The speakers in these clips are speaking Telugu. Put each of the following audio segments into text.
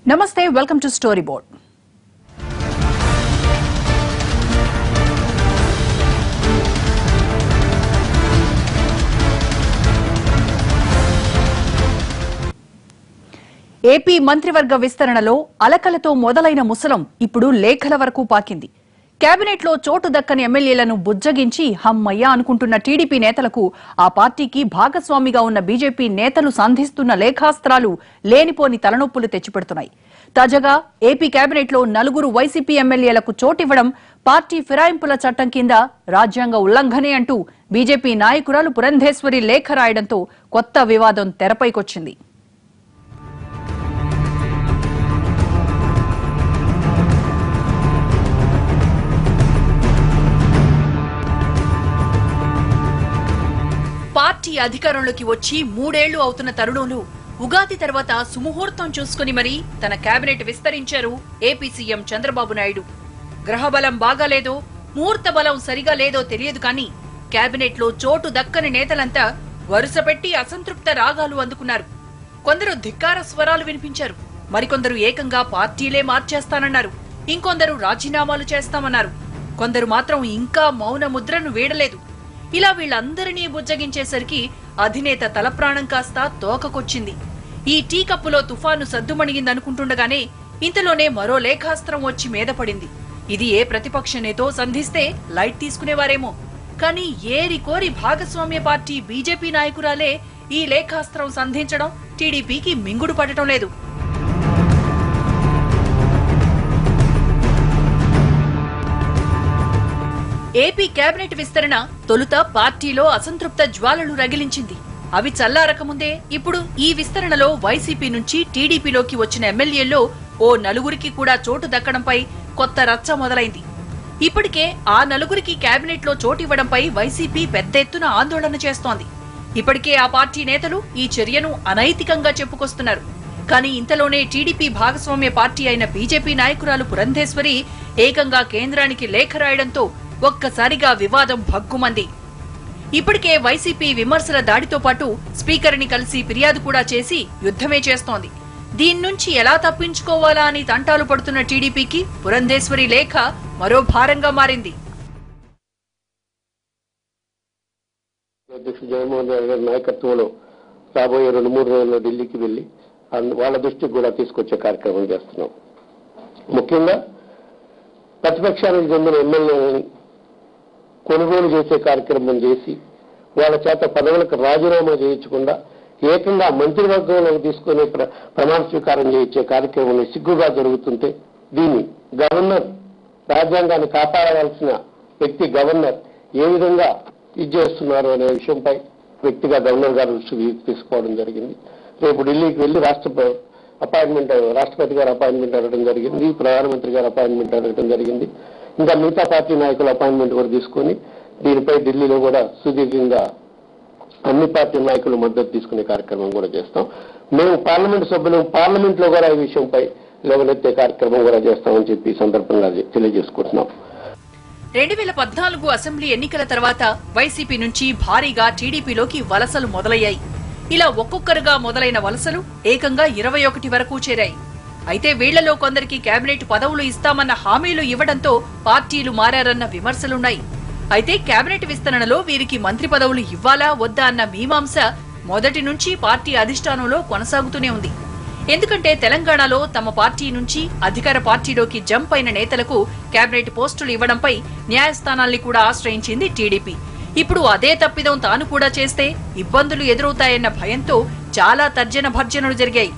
Namaste, welcome to Storyboard. AP మంత్రివర్గ విస్తరణలో అలకలతో మొదలైన ముసలం ఇప్పుడు లేఖల వరకు పాకింది. కేబినెట్ లో చోటు దక్కని ఎమ్మెల్యేలను బుజ్జగించి హమ్మయ్య అనుకుంటున్న టీడీపీ నేతలకు ఆ పార్టీకి భాగస్వామిగా ఉన్న బీజేపీ నేతలు సంధిస్తున్న లేఖాస్త్రాలు లేనిపోని తలనొప్పులు తెచ్చిపెడుతున్నాయి. తాజాగా ఏపీ కేబినెట్ లో 4 వైసీపీ ఎమ్మెల్యేలకు చోటివ్వడం పార్టీ ఫిరాయింపుల చట్టం కింద రాజ్యాంగ ఉల్లంఘనే అంటూ బీజేపీ నాయకురాలు పురంధేశ్వరి లేఖ రాయడంతో కొత్త వివాదం తెరపైకొచ్చింది. పార్టీ అధికారంలోకి వచ్చి 3 ఏళ్లు అవుతున్న తరుణంలో ఉగాది తర్వాత సుముహూర్తం చూసుకుని మరీ తన కేబినెట్ విస్తరించారు ఏపీ సీఎం చంద్రబాబు నాయుడు. గ్రహబలం బాగాలేదో ముహూర్త బలం సరిగా లేదో తెలియదు కానీ కేబినెట్ లో చోటు దక్కని నేతలంతా వరుసపెట్టి అసంతృప్త రాగాలు అందుకున్నారు. కొందరు ధిక్కార స్వరాలు వినిపించారు, మరికొందరు ఏకంగా పార్టీలే మార్చేస్తానన్నారు, ఇంకొందరు రాజీనామాలు చేస్తామన్నారు, కొందరు మాత్రం ఇంకా మౌన ముద్రను వీడలేదు. ఇలా వీళ్ళందరినీ బుజ్జగించేసరికి అధినేత తలప్రాణం కాస్త తోకకొచ్చింది. ఈ టీ కప్పులో తుఫాను సద్దుమణిగిందనుకుంటుండగానే ఇంతలోనే మరో లేఖాస్త్రం వచ్చి మీద పడింది. ఇది ఏ ప్రతిపక్ష నేతో సంధిస్తే లైట్ తీసుకునేవారేమో, కానీ ఏరి కోరి భాగస్వామ్య పార్టీ బీజేపీ నాయకురాలే ఈ లేఖాస్త్రం సంధించడం టీడీపీకి మింగుడు పడటం లేదు. ఏపీ కేబినెట్ విస్తరణ తొలుత పార్టీలో అసంతృప్త జ్వాలలు రగిలించింది. అవి చల్లారకముందే ఇప్పుడు ఈ విస్తరణలో వైసీపీ నుంచి టీడీపీలోకి వచ్చిన ఎమ్మెల్యేల్లో ఓ 4 కూడా చోటు దక్కడంపై కొత్త రచ్చ మొదలైంది. ఇప్పటికే ఆ 4 కేబినెట్ లో చోటివ్వడంపై వైసీపీ పెద్ద ఎత్తున ఆందోళన చేస్తోంది. ఇప్పటికే ఆ పార్టీ నేతలు ఈ చర్యను అనైతికంగా చెప్పుకొస్తున్నారు. కానీ ఇంతలోనే టీడీపీ భాగస్వామ్య పార్టీ అయిన బీజేపీ నాయకురాలు పురంధేశ్వరి ఏకంగా కేంద్రానికి లేఖ రాయడంతో ఒక్కసారిగా వివాదం భగ్గుమంది. ఇప్పటికే వైసీపీ విమర్శల దాడితో పాటు స్పీకర్ని కలిసి ఫిర్యాదు కూడా చేసి యుద్ధమే చేస్తోంది. దీన్నుంచి ఎలా తప్పించుకోవాలా అని తంటాలు పడుతున్న టీడీపీకి పురంధేశ్వరి లేఖ మరో భారంగా మారింది. అధ్యక్షుడు జగన్మోహన్ రెడ్డి గారి నాయకత్వంలో రాబోయే 2-3 రోజుల్లో ఢిల్లీకి వెళ్లి వాళ్ళ దృష్టికి కూడా తీసుకొచ్చే కార్యక్రమం చేస్తున్నాం. ముఖ్యంగా ప్రతిపక్షానికి చెందిన ఎమ్మెల్యేలను కొనుగోలు చేసే కార్యక్రమం చేసి వాళ్ళ చేత పదవులకు రాజీనామా చేయించకుండా ఏకంగా మంత్రివర్గంలోకి తీసుకుని ప్రమాణ స్వీకారం చేయించే కార్యక్రమం సిగ్గుగా జరుగుతుంటే దీన్ని గవర్నర్, రాజ్యాంగాన్ని కాపాడవలసిన వ్యక్తి గవర్నర్ ఏ విధంగా చేస్తున్నారు అనే విషయంపై వ్యక్తిగా గవర్నర్ గారు దృష్టికి తీసుకోవడం జరిగింది. రేపు ఢిల్లీకి వెళ్లి రాష్ట్రపతి గారు అపాయింట్మెంట్ అడగడం జరిగింది, ప్రధానమంత్రి గారు అపాయింట్మెంట్ అడగడం జరిగింది. ఇంకా మిగతా పార్టీ నాయకుల అపాయింట్మెంట్ కూడా తీసుకుని దీనిపై ఢిల్లీలో కూడా సుదీర్ఘంగా అన్ని పార్టీ నాయకులు మద్దతు తీసుకునే కార్యక్రమం కూడా చేస్తాం. మేము పార్లమెంట్ సభ్యులు పార్లమెంట్ లో కూడా ఈ విషయంపై లేవనెత్తే కార్యక్రమం కూడా చేస్తామని చెప్పి సందర్భంగా తెలియజేసుకుంటున్నాం. 2014 అసెంబ్లీ ఎన్నికల తర్వాత వైసీపీ నుంచి భారీగా టీడీపీలోకి వలసలు మొదలయ్యాయి. ఇలా ఒక్కొక్కరుగా మొదలైన వలసలు ఏకంగా 21 వరకు చేరాయి. అయితే వీళ్లలో కొందరికి కేబినెట్ పదవులు ఇస్తామన్న హామీలు ఇవ్వడంతో పార్టీలు మారారన్న విమర్శలున్నాయి. అయితే కేబినెట్ విస్తరణలో వీరికి మంత్రి పదవులు ఇవ్వాలా వద్దా అన్న మీమాంస మొదటి నుంచి పార్టీ అధిష్టానంలో కొనసాగుతూనే ఉంది. ఎందుకంటే తెలంగాణలో తమ పార్టీ నుంచి అధికార పార్టీలోకి జంప్ అయిన నేతలకు కేబినెట్ పోస్టులు ఇవ్వడంపై న్యాయస్థానాల్ని కూడా ఆశ్రయించింది టీడీపీ. ఇప్పుడు అదే తప్పిదం తాను కూడా చేస్తే ఇబ్బందులు ఎదురవుతాయన్న భయంతో చాలా తర్జన భర్జనలు జరిగాయి.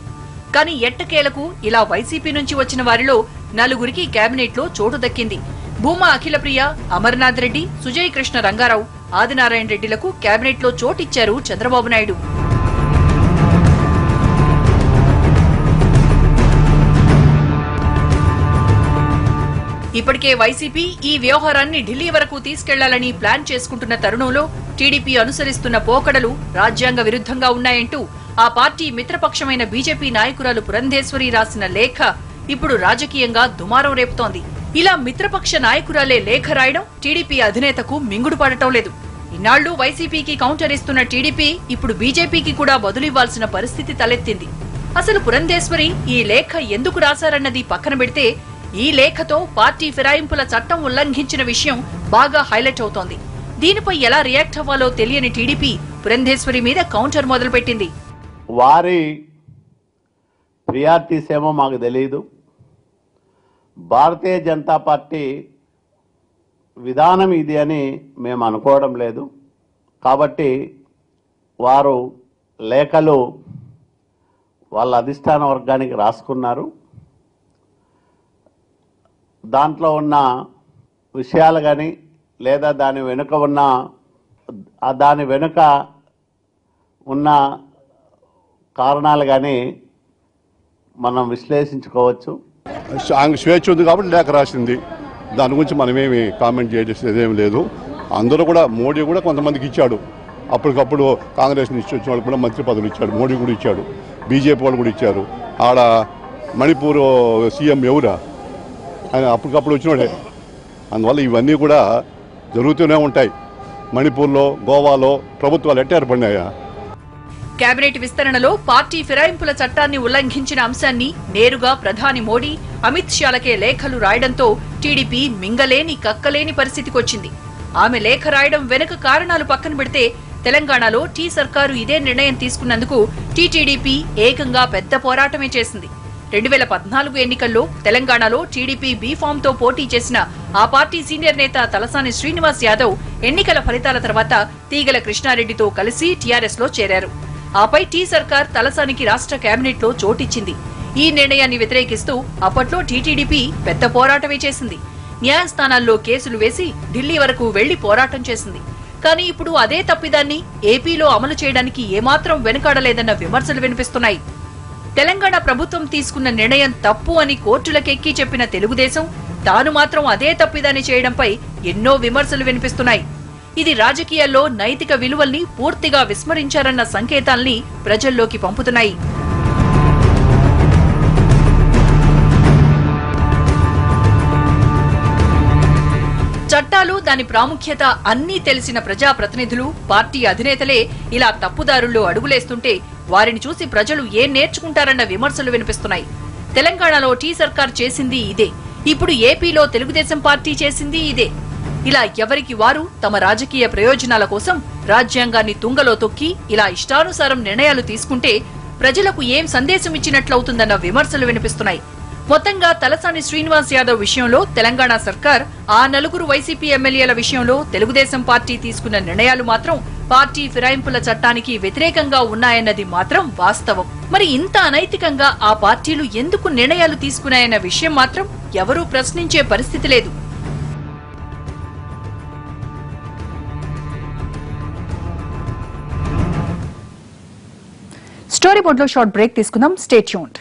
కానీ ఎట్టకేలకు ఇలా వైసీపీ నుంచి వచ్చిన వారిలో 4 కేబినెట్ లో చోటు దక్కింది. భూమా అఖిలప్రియ, అమర్నాథ్ రెడ్డి, సుజయ్ కృష్ణ రంగారావు, ఆదినారాయణ రెడ్డిలకు కేబినెట్ లో చోటిచ్చారు చంద్రబాబు నాయుడు. ఇప్పటికే వైసీపీ ఈ వ్యవహారాన్ని ఢిల్లీ వరకు తీసుకెళ్లాలని ప్లాన్ చేసుకుంటున్న తరుణంలో టీడీపీ అనుసరిస్తున్న పోకడలు రాజ్యాంగ విరుద్ధంగా ఉన్నాయంటూ ఆ పార్టీ మిత్రపక్షమైన బీజేపీ నాయకురాలు పురంధేశ్వరి రాసిన లేఖ ఇప్పుడు రాజకీయంగా దుమారం రేపుతోంది. ఇలా మిత్రపక్ష నాయకురాలే లేఖ రాయడం టీడీపీ అధినేతకు మింగుడు పడటం లేదు. ఇన్నాళ్లు వైసీపీకి కౌంటర్ ఇస్తున్న టీడీపీ ఇప్పుడు బీజేపీకి కూడా బదులివ్వాల్సిన పరిస్థితి తలెత్తింది. అసలు పురంధేశ్వరి ఈ లేఖ ఎందుకు రాశారన్నది పక్కన పెడితే ఈ లేఖతో పార్టీ ఫిరాయింపుల చట్టం ఉల్లంఘించిన విషయం బాగా హైలైట్ అవుతోంది. దీనిపై ఎలా రియాక్ట్ అవ్వాలో తెలియని టీడీపీ పురంధేశ్వరి మీద కౌంటర్ మొదలుపెట్టింది. వారి ప్రియారిటీస్ ఏమో మాకు తెలియదు. భారతీయ జనతా పార్టీ విధానం ఇది అని మేము అనుకోవడం లేదు. కాబట్టి వారు లేఖలు వాళ్ళ అధిష్టాన వర్గానికి రాసుకున్నారు. దాంట్లో ఉన్న విషయాలు కానీ లేదా దాని వెనుక ఉన్న కారణాలు కానీ మనం విశ్లేషించుకోవచ్చు. స్వేచ్ఛ ఉంది కాబట్టి లేఖ రాసింది. దాని గురించి మనమేమి కామెంట్ చేసేదేమీ లేదు. అందరూ కూడా మోడీ కూడా కొంతమందికి ఇచ్చాడు. అప్పటికప్పుడు కాంగ్రెస్ నుంచి వచ్చిన వాళ్ళు కూడా మంత్రి పదవులు ఇచ్చాడు. మోడీ కూడా ఇచ్చాడు. బీజేపీ వాళ్ళు కూడా ఇచ్చారు. ఆడ మణిపూర్ సీఎం ఎవరా ఆయన అప్పటికప్పుడు వచ్చినోడే. అందువల్ల ఇవన్నీ కూడా జరుగుతూనే ఉంటాయి. మణిపూర్లో, గోవాలో ప్రభుత్వాలు ఎట్ట ఏర్పడినాయా? కేబినెట్ విస్తరణలో పార్టీ ఫిరాయింపుల చట్టాన్ని ఉల్లంఘించిన అంశాన్ని నేరుగా ప్రధాని మోడీ, అమిత్ షాలకే లేఖలు రాయడంతో టీడీపీ మింగలేని కక్కలేని పరిస్థితికొచ్చింది. ఆమె లేఖ రాయడం వెనుక కారణాలు పక్కన పెడితే తెలంగాణలో టీ సర్కారు ఇదే నిర్ణయం తీసుకున్నందుకు టీటీడీపీ ఏకంగా పెద్ద పోరాటమే చేసింది. 2014 ఎన్నికల్లో తెలంగాణలో టీడీపీ బీఫామ్ తో పోటీ చేసిన ఆ పార్టీ సీనియర్ నేత తలసాని శ్రీనివాస్ యాదవ్ ఎన్నికల ఫలితాల తర్వాత తీగల కృష్ణారెడ్డితో కలిసి టీఆర్ఎస్ లో చేరారు. ఆపై టీ సర్కార్ తలసానికి రాష్ట్ర కేబినెట్ లో చోటిచ్చింది. ఈ నిర్ణయాన్ని వ్యతిరేకిస్తూ అప్పట్లో టీటీడీపీ పెద్ద పోరాటమే చేసింది. న్యాయస్థానాల్లో కేసులు వేసి ఢిల్లీ వరకు వెళ్లి పోరాటం చేసింది. కానీ ఇప్పుడు అదే తప్పిదాన్ని ఏపీలో అమలు చేయడానికి ఏమాత్రం వెనుకాడలేదన్న విమర్శలు వినిపిస్తున్నాయి. తెలంగాణ ప్రభుత్వం తీసుకున్న నిర్ణయం తప్పు అని కోర్టులకెక్కి చెప్పిన తెలుగుదేశం తాను మాత్రం అదే తప్పిదాన్ని చేయడంపై ఎన్నో విమర్శలు వినిపిస్తున్నాయి. ఇది రాజకీయాల్లో నైతిక విలువల్ని పూర్తిగా విస్మరించారన్న సంకేతాల్ని ప్రజల్లోకి పంపుతున్నాయి. చట్టాలు, దాని ప్రాముఖ్యత అన్నీ తెలిసిన ప్రజాప్రతినిధులు, పార్టీ అధినేతలే ఇలా తప్పుదారుల్లో అడుగులేస్తుంటే వారిని చూసి ప్రజలు ఏం నేర్చుకుంటారన్న విమర్శలు వినిపిస్తున్నాయి. తెలంగాణలో టీ సర్కార్ చేసింది ఇదే, ఇప్పుడు ఏపీలో తెలుగుదేశం పార్టీ చేసింది ఇదే. ఇలా ఎవరికి వారు తమ రాజకీయ ప్రయోజనాల కోసం రాజ్యాంగాన్ని తుంగలో తొక్కి ఇలా ఇష్టానుసారం నిర్ణయాలు తీసుకుంటే ప్రజలకు ఏం సందేశం ఇచ్చినట్లవుతుందన్న విమర్శలు వినిపిస్తున్నాయి. మొత్తంగా తలసాని శ్రీనివాస్ యాదవ్ విషయంలో తెలంగాణ సర్కార్, ఆ 4 వైసీపీ ఎమ్మెల్యేల విషయంలో తెలుగుదేశం పార్టీ తీసుకున్న నిర్ణయాలు మాత్రం పార్టీ ఫిరాయింపుల చట్టానికి వ్యతిరేకంగా ఉన్నాయన్నది మాత్రం వాస్తవం. మరి ఇంత అనైతికంగా ఆ పార్టీలు ఎందుకు నిర్ణయాలు తీసుకున్నాయన్న విషయం మాత్రం ఎవరూ ప్రశ్నించే పరిస్థితి లేదు. స్టోరీ బోర్డ్ లో షార్ట్ బ్రేక్ తీసుకుందాం. Stay tuned.